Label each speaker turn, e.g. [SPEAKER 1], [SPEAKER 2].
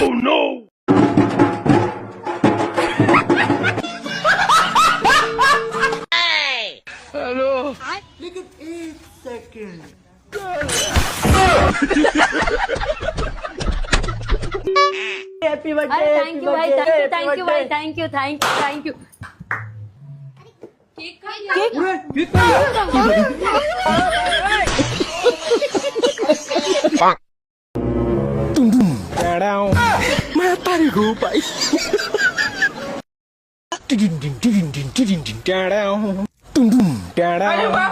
[SPEAKER 1] Oh no! Hello.
[SPEAKER 2] लेकिन एक second happy birthday
[SPEAKER 3] अरे थैंक यू भाई, थैंक यू भाई, थैंक यू, थैंक यू।
[SPEAKER 2] मैं तारी को पाई
[SPEAKER 1] Down.